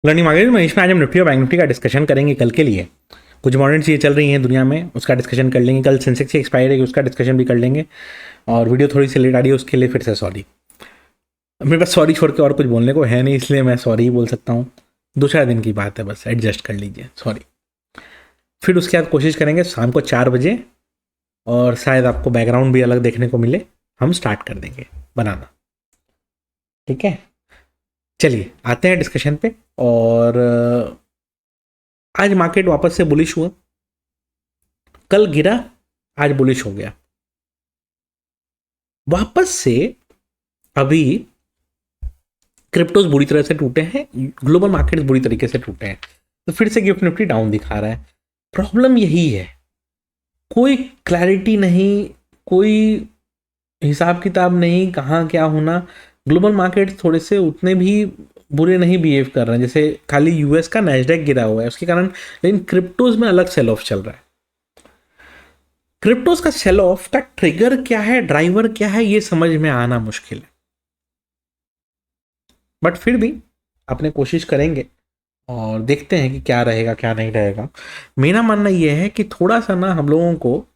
Learning market में इसमें आज हम निफ्टी और बैंक निफ्टी का डिस्कशन करेंगे कल के लिए। कुछ इंपॉर्टेंट चीज़ें चल रही हैं दुनिया में, उसका डिस्कशन कर लेंगे। कल सेंसेक्स की एक्सपायरी है, उसका डिस्कशन भी कर लेंगे। और वीडियो थोड़ी सी लेट आ रही है, उसके लिए फिर से सॉरी। मेरे पास सॉरी छोड़ के और कुछ बोलने को है नहीं, इसलिए मैं सॉरी ही बोल सकता हूँ। 2-4 दिन की बात है, बस एडजस्ट कर लीजिए, सॉरी। फिर उसके बाद कोशिश करेंगे शाम को 4 बजे, और शायद आपको बैकग्राउंड भी अलग देखने को मिले, हम स्टार्ट कर देंगे बनाना। ठीक है, चलिए आते हैं डिस्कशन पे। और आज मार्केट वापस से बुलिश हुआ, कल गिरा, आज बुलिश हो गया वापस से। अभी क्रिप्टोज बुरी तरह से टूटे हैं, ग्लोबल मार्केट्स बुरी तरीके से टूटे हैं, तो फिर से गिफ्ट निफ्टी डाउन दिखा रहा है। प्रॉब्लम यही है, कोई क्लैरिटी नहीं, कोई हिसाब किताब नहीं, कहाँ क्या होना। ग्लोबल मार्केट थोड़े से उतने भी बुरे नहीं बिहेव कर रहे हैं, जैसे खाली यूएस का नैस्डैक गिरा हुआ है उसके कारण, लेकिन क्रिप्टोज में अलग सेल ऑफ चल रहा है। क्रिप्टोज का सेल ऑफ का ट्रिगर क्या है, ड्राइवर क्या है, ये समझ में आना मुश्किल है, बट फिर भी अपने कोशिश करेंगे और देखते हैं कि क्या रहेगा क्या नहीं रहेगा। मेरा मानना यह है कि थोड़ा सा ना हम लोगों को,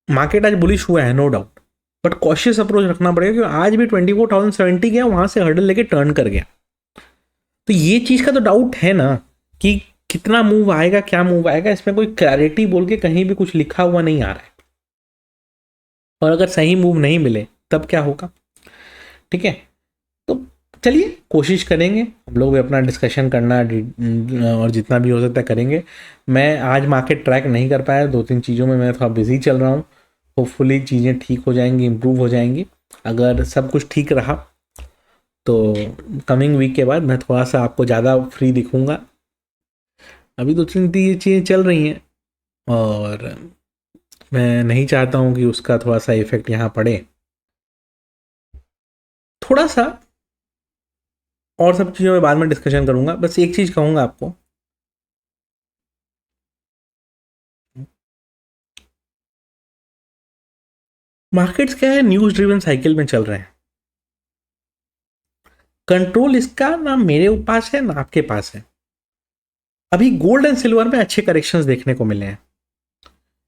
मार्केट आज बुलिश हुआ है no doubt, but cautious approach रखना पड़ेगा, क्योंकि आज भी 24,070 गया, वहां से हर्डल लेके टर्न कर गया। तो ये चीज का तो डाउट है ना कि कितना मूव आएगा, क्या मूव आएगा, इसमें कोई क्लैरिटी बोल के कहीं भी कुछ लिखा हुआ नहीं आ रहा है। और अगर सही मूव नहीं मिले तब क्या होगा। ठीक है, तो चलिए कोशिश करेंगे हम लोग भी अपना डिस्कशन करना, और जितना भी हो सकता है करेंगे। मैं आज मार्केट ट्रैक नहीं कर पाया, 2-3 चीज़ों में मैं थोड़ा बिजी चल रहा हूँ। होपफुली चीज़ें ठीक हो जाएंगी, इम्प्रूव हो जाएंगी। अगर सब कुछ ठीक रहा तो कमिंग वीक के बाद मैं थोड़ा सा आपको ज़्यादा फ्री दिखूंगा। अभी 2-3 चीज़ें चल रही हैं और मैं नहीं चाहता हूँ कि उसका थोड़ा सा इफेक्ट यहाँ पड़े। थोड़ा सा और सब चीज़ों में बाद में डिस्कशन करूंगा, बस एक चीज़ कहूँगा आपको, मार्केट्स क्या है, न्यूज़ ड्रिवन साइकिल में चल रहे हैं। कंट्रोल इसका ना मेरे पास है ना आपके पास है। अभी गोल्ड एंड सिल्वर में अच्छे करेक्शंस देखने को मिले हैं।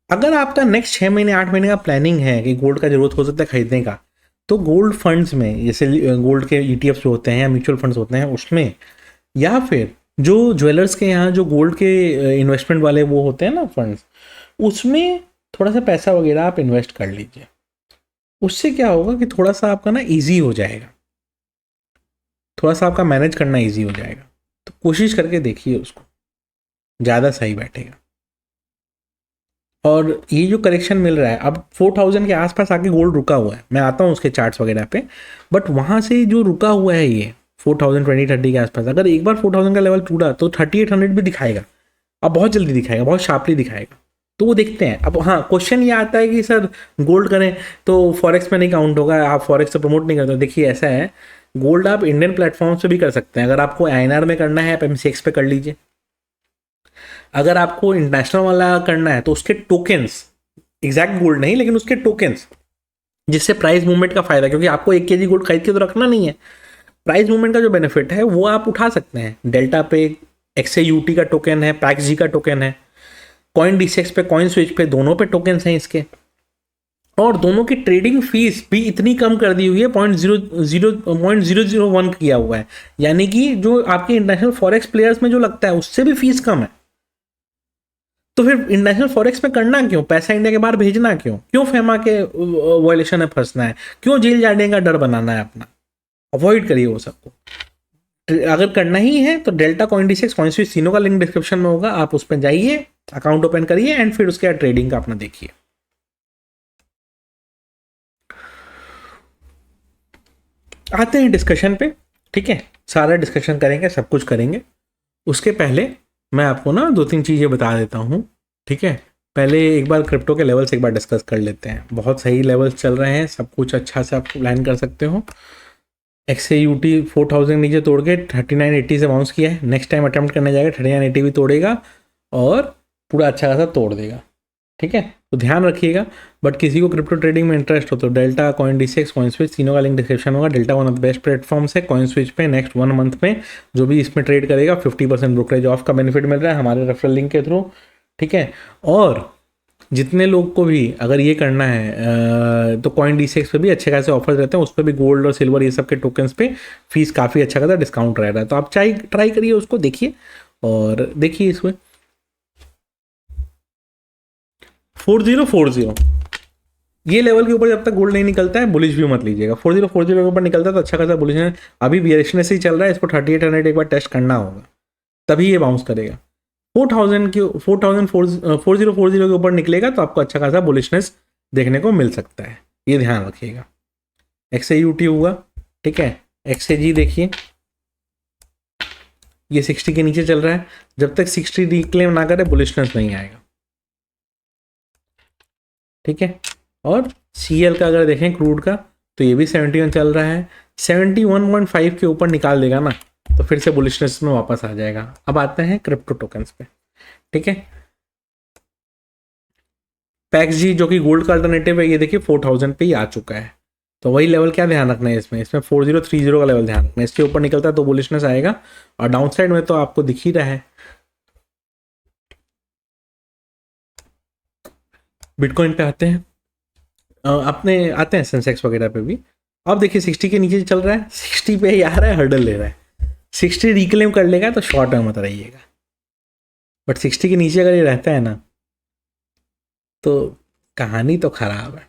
अगर आपका नेक्स्ट 6 महीने 8 महीने का प्लानिंग है कि गोल्ड का जरूरत हो सकता है खरीदने का, तो गोल्ड फंड्स में, जैसे गोल्ड के ईटीएफ्स जो होते हैं या म्यूचुअल फंड्स होते हैं उसमें, या फिर जो ज्वेलर्स के यहाँ जो गोल्ड के इन्वेस्टमेंट वाले वो होते हैं ना फंड्स, उसमें थोड़ा सा पैसा वगैरह आप इन्वेस्ट कर लीजिए। उससे क्या होगा कि थोड़ा सा आपका ना ईजी हो जाएगा, थोड़ा सा आपका मैनेज करना ईजी हो जाएगा। तो कोशिश करके देखिए, उसको ज़्यादा सही बैठेगा। और ये जो करेक्शन मिल रहा है, अब 4,000 के आसपास आके गोल्ड रुका हुआ है, मैं आता हूँ उसके चार्ट्स वगैरह पे, बट वहाँ से जो रुका हुआ है ये 4,020-30 के आसपास, अगर एक बार 4,000 का लेवल टूटा तो 3,800 भी दिखाएगा, अब बहुत जल्दी दिखाएगा, बहुत शार्पली दिखाएगा। तो वो देखते हैं। अब हाँ, क्वेश्चन ये आता है कि सर गोल्ड करें तो फॉरेक्स में नहीं काउंट होगा, आप फॉरेक्स से प्रमोट नहीं करते। देखिए ऐसा है, गोल्ड आप इंडियन प्लेटफॉर्म से भी कर सकते हैं। अगर आपको आईएनआर में करना है आप एमसीएक्स पे कर लीजिए। अगर आपको इंटरनेशनल वाला करना है तो उसके टोकन्स, एग्जैक्ट गोल्ड नहीं लेकिन उसके टोकन्स, जिससे प्राइस मूवमेंट का फायदा, क्योंकि आपको 1 केजी गोल्ड खरीद के तो रखना नहीं है, प्राइस मूवमेंट का जो बेनिफिट है वो आप उठा सकते हैं। डेल्टा पे एक्सएयूटी का टोकन है, पैक्सजी का टोकन है, कॉइन डीसीएक्स पे, कॉइन स्विच पे, दोनों पे टोकन्स हैं इसके। और दोनों की ट्रेडिंग फीस भी इतनी कम कर दी हुई है, 0.001 किया हुआ है, यानी कि जो आपके इंटरनेशनल फॉरेक्स प्लेयर्स में जो लगता है उससे भी फीस कम है। तो फिर इंटरनेशनल फॉरेक्स में करना क्यों, पैसा इंडिया के बाहर भेजना क्यों, क्यों फेमा के वायलेशन में फंसना है, क्यों जेल जाने का डर बनाना है अपना। अवॉइड करिए वो सबको। अगर करना ही है तो delta, coin DCX, coin switch, तीनों का लिंक डिस्क्रिप्शन में होगा, आप उस पर जाइए, अकाउंट ओपन करिए एंड फिर उसके बाद ट्रेडिंग का अपना देखिए। आते हैं डिस्कशन पे। ठीक है, सारा डिस्कशन करेंगे, सब कुछ करेंगे। उसके पहले मैं आपको ना 2-3 चीज़ें बता देता हूँ। ठीक है, पहले एक बार क्रिप्टो के लेवल्स एक बार डिस्कस कर लेते हैं। बहुत सही लेवल्स चल रहे हैं, सब कुछ अच्छा से आप प्लान कर सकते हो। एक्सएयूटी 4,000 नीचे तोड़ के 3980 से बाउंस किया है, नेक्स्ट टाइम अटेम्प्ट करने जाएगा 3980 भी तोड़ेगा और पूरा अच्छा खासा तोड़ देगा। ठीक है, तो ध्यान रखिएगा। बट किसी को क्रिप्टो ट्रेडिंग में इंटरेस्ट हो तो डेल्टा, CoinDCX, CoinSwitch, तीनों का लिंक डिस्क्रिप्शन होगा। Delta one of the best platforms है। CoinSwitch पे नेक्स्ट 1 मंथ में जो भी इसमें ट्रेड करेगा 50% ब्रोकरेज ऑफ का बेनिफिट मिल रहा है हमारे रेफरल लिंक के थ्रू, ठीक है। और जितने लोग को भी अगर ये करना है तो CoinDCX पे भी अच्छे खासे ऑफर्स रहते हैं, उस पर भी गोल्ड और सिल्वर ये सब के टोकन्स पे फीस काफ़ी अच्छा खासा डिस्काउंट रह रहा है। तो आप ट्राई करिए, उसको देखिए और देखिए इसमें 4040 ये लेवल के ऊपर जब तक गोल्ड नहीं निकलता है बुलिश व्यू मत लीजिएगा। 4040 के ऊपर निकलता है तो अच्छा खासा बुलिश है। अभी बियरिशनेस ही चल रहा है, इसको 3800 एक बार टेस्ट करना होगा तभी ये बाउंस करेगा। 4040 के ऊपर निकलेगा तो आपको अच्छा खासा बुलिशनेस देखने को मिल सकता है, ये ध्यान रखिएगा। XAUT हुआ, ठीक है। XAG देखिए ये 60 के नीचे चल रहा है, जब तक 60 रिक्लेम ना करे बुलिशनेस नहीं आएगा, ठीक है। और CL का अगर देखें क्रूड का तो ये भी 71 चल रहा है, 71.5 के ऊपर निकाल देगा ना तो फिर से बुलिशनेस में वापस आ जाएगा। अब आते हैं क्रिप्टो टोकन्स पे, ठीक है। PAXG जो कि गोल्ड का अल्टरनेटिव है, ये देखिए 4000 पे ही आ चुका है। तो वही लेवल क्या ध्यान रखना है इसमें 4030 का लेवल ध्यान रखना है। इसके ऊपर निकलता है तो बुलिशनेस आएगा, और डाउन साइड में तो आपको दिख ही रहा है। बिटकॉइन पे आते हैं, अपने आते हैं सेंसेक्स वगैरह पे भी। अब देखिए 60 के नीचे चल रहा है, 60 पे ही आ रहा है, हर्डल ले रहा है। 60 रिक्लेम कर लेगा तो शॉर्ट में मत रहिएगा, बट 60 के नीचे अगर ये रहता है ना तो कहानी तो खराब है।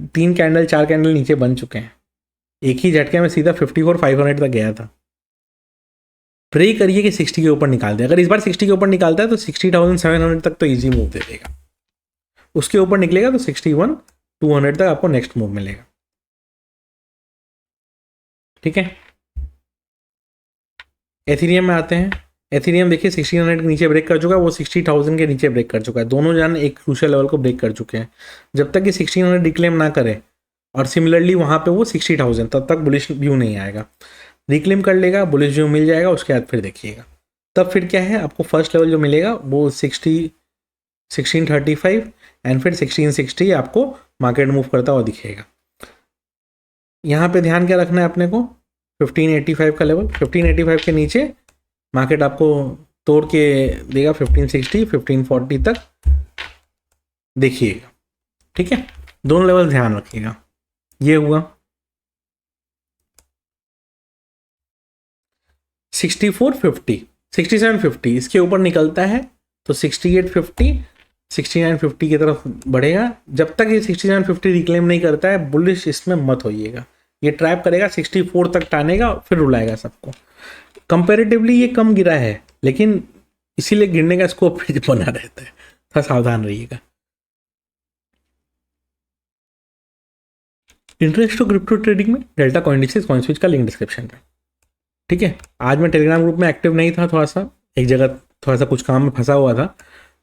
3 कैंडल 4 कैंडल नीचे बन चुके हैं, एक ही झटके में सीधा 54,500 तक गया था। प्रे करिए कि 60 के ऊपर निकाल दे। अगर इस बार 60 के ऊपर निकालता है तो 60,700 तक तो ईजी मूव दे देगा। उसके ऊपर निकलेगा तो 61,200 तक आपको नेक्स्ट मूव मिलेगा, ठीक है। एथेरियम में आते हैं। एथेरियम देखिए 1600 के नीचे ब्रेक कर चुका है, वो 60,000 के नीचे ब्रेक कर चुका है। दोनों जान एक क्रूशियल लेवल को ब्रेक कर चुके हैं। जब तक ये 1600 रिक्लेम ना करे और सिमिलरली वहाँ पे वो 60,000 तब तक बुलिश व्यू नहीं आएगा। रिक्लेम कर लेगा, बुलिश व्यू मिल जाएगा, उसके बाद फिर देखिएगा। तब फिर क्या है, आपको फर्स्ट लेवल जो मिलेगा वो 1635 एंड फिर 1660 आपको मार्केट मूव करता हुआ दिखेगा। यहाँ पे ध्यान क्या रखना है अपने को, 1585 का लेवल। 1585 के नीचे मार्केट आपको तोड़ के देगा 1560 1540 तक देखिएगा, ठीक है। दोनों लेवल ध्यान रखिएगा। ये हुआ 6450 6750, इसके ऊपर निकलता है तो 6850 6950 की तरफ बढ़ेगा। जब तक ये 6750 रिक्लेम नहीं करता है बुलिश इसमें मत होइएगा। ये ट्रैप करेगा 64 तक टानेगा, फिर रुलाएगा सबको। कंपैरेटिवली ये कम गिरा है, लेकिन इसीलिए गिरने का स्कोप बना रहता है, थोड़ा सावधान रहिएगा। इंटरेस्ट हो क्रिप्टो ट्रेडिंग में, डेल्टा, CoinDCX, CoinSwitch का लिंक डिस्क्रिप्शन में, ठीक है। आज मैं टेलीग्राम ग्रुप में एक्टिव नहीं था, थोड़ा सा एक जगह थोड़ा सा कुछ काम में फंसा हुआ था।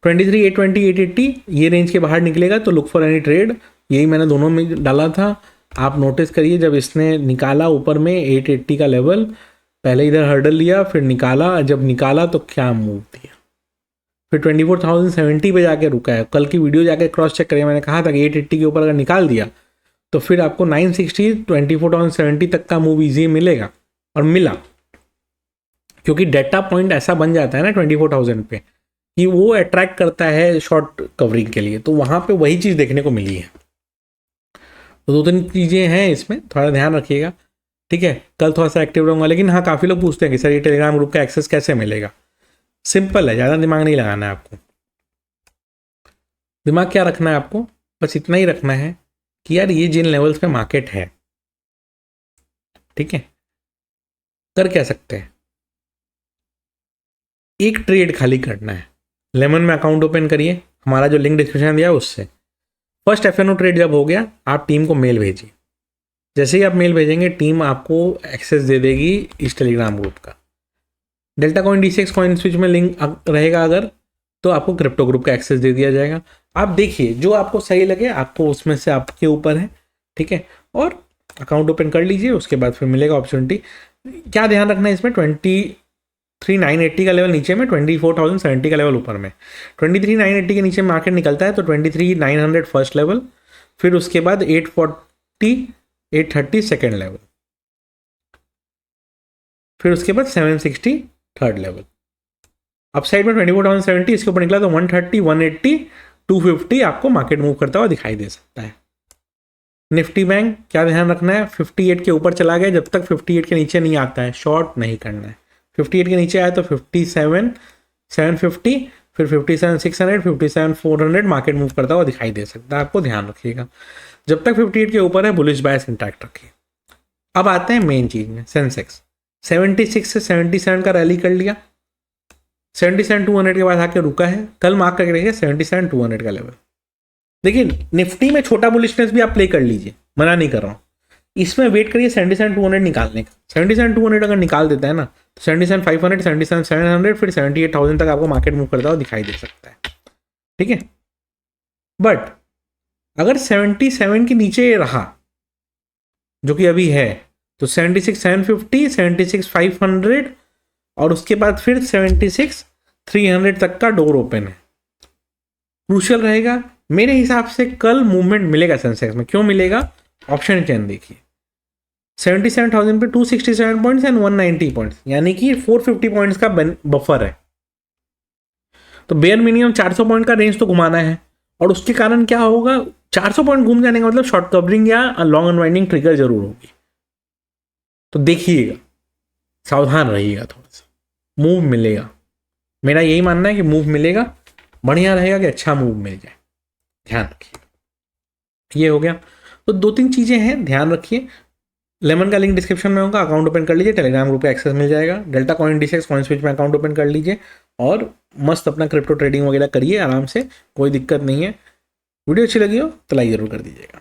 23,820, 880 ये रेंज के बाहर निकलेगा तो लुक फॉर एनी ट्रेड, यही मैंने दोनों में डाला था। आप नोटिस करिए जब इसने निकाला ऊपर में 880 का लेवल, पहले इधर हर्डल लिया, फिर निकाला, जब निकाला तो क्या मूव दिया, फिर 24,070 पे जाके रुका है। कल की वीडियो जाके क्रॉस चेक करिए, मैंने कहा था कि 880 के ऊपर अगर निकाल दिया तो फिर आपको 960 24,070 तक का मूव ईजी मिलेगा, और मिला। क्योंकि डेटा पॉइंट ऐसा बन जाता है ना 24,000 पे कि वो अट्रैक्ट करता है शॉर्ट कवरिंग के लिए, तो वहाँ पे वही चीज़ देखने को मिली है। तो 2-3 चीज़ें हैं इसमें, थोड़ा ध्यान रखिएगा, ठीक है। कल थोड़ा सा एक्टिव रहूँगा। लेकिन हाँ, काफ़ी लोग पूछते हैं कि सर ये टेलीग्राम ग्रुप का एक्सेस कैसे मिलेगा। सिंपल है, ज़्यादा दिमाग नहीं लगाना है आपको। दिमाग क्या रखना है आपको, बस इतना ही रखना है कि यार ये जिन लेवल्स पे मार्केट है, ठीक है, कर क्या सकते हैं, एक ट्रेड खाली करना है। लेमन में अकाउंट ओपन करिए, हमारा जो लिंक डिस्क्रिप्शन दिया है उससे। फर्स्ट FNO ट्रेड जब हो गया, आप टीम को मेल भेजिए। जैसे ही आप मेल भेजेंगे टीम आपको एक्सेस दे देगी इस टेलीग्राम ग्रुप का। डेल्टा, CoinDCX, CoinSwitch में लिंक रहेगा अगर, तो आपको क्रिप्टो ग्रुप का एक्सेस दे दिया जाएगा। आप देखिए जो आपको सही लगे, आपको उसमें से आपके ऊपर है, ठीक है। और अकाउंट ओपन कर लीजिए, उसके बाद फिर मिलेगा अपॉर्चुनिटी। क्या ध्यान रखना है इसमें, 23,980 का लेवल नीचे में, 24,070 का लेवल ऊपर में। 23,980 के नीचे मार्केट निकलता है तो 23,900 फर्स्ट लेवल, फिर उसके बाद 840 830 सेकेंड लेवल, फिर उसके बाद 760 थर्ड लेवल। अपसाइड में 24,070 इसके ऊपर निकला तो 130 180 250 आपको मार्केट मूव करता हुआ दिखाई दे सकता है। निफ्टी बैंक क्या ध्यान रखना है, 58 के ऊपर चला गया, जब तक 58 के नीचे नहीं आता है शॉर्ट नहीं करना है। 58 के नीचे आया तो 57 750, फिर 57 600 57 400 मार्केट मूव करता हुआ दिखाई दे सकता है, आपको ध्यान रखिएगा। जब तक 58 के ऊपर है बुलिश बायस इंटैक्ट रखिए। अब आते हैं मेन चीज में, सेंसेक्स 76 से 77 का रैली कर लिया, 77 200 के बाद आके रुका है, कल मार्क करके रखिए 77 200 का लेवल। देखिए निफ्टी में छोटा बुलिशनेस भी आप प्ले कर लीजिए, मना नहीं कर रहा हूँ, इसमें वेट करिए 77 200 निकालने का। 77 200 अगर निकाल देता है ना तो 77 500 77 700 फिर 78,000 तक आपको मार्केट मूव करता हुआ दिखाई दे सकता है, ठीक है। बट अगर 77 के नीचे रहा जो कि अभी है तो 76 750 76 500 और उसके बाद फिर 76 300 तक का डोर ओपन है, क्रूशियल रहेगा मेरे हिसाब से। कल मूवमेंट मिलेगा सेंसेक्स में, क्यों मिलेगा, ऑप्शन चेन देखिए 77,000 पे 267 पॉइंट्स एंड 190 पॉइंट्स, यानी कि 450 पॉइंट्स का बफर है। तो बेयर मिनिमम 400 पॉइंट का रेंज तो घुमाना है, और उसके कारण क्या होगा, 400 पॉइंट घूम जाने का मतलब शॉर्ट कवरिंग या लॉन्ग अनवाइंडिंग ट्रिगर जरूर होगी। तो देखिएगा, सावधान रहिएगा, थोड़ा सा मूव मिलेगा, मेरा यही मानना है कि मूव मिलेगा, बढ़िया रहेगा कि अच्छा मूव मिल जाए, ध्यान रखिए। ये हो गया। तो 2-3 चीज़ें हैं, ध्यान रखिए। लेमन का लिंक डिस्क्रिप्शन में होगा, अकाउंट ओपन कर लीजिए, टेलीग्राम ग्रुप पे एक्सेस मिल जाएगा। डेल्टा कॉइन इंडिसेक्स कॉइन स्विच में अकाउंट ओपन कर लीजिए और मस्त अपना क्रिप्टो ट्रेडिंग वगैरह करिए आराम से, कोई दिक्कत नहीं है। वीडियो अच्छी लगी हो तो लाइक ज़रूर कर दीजिएगा।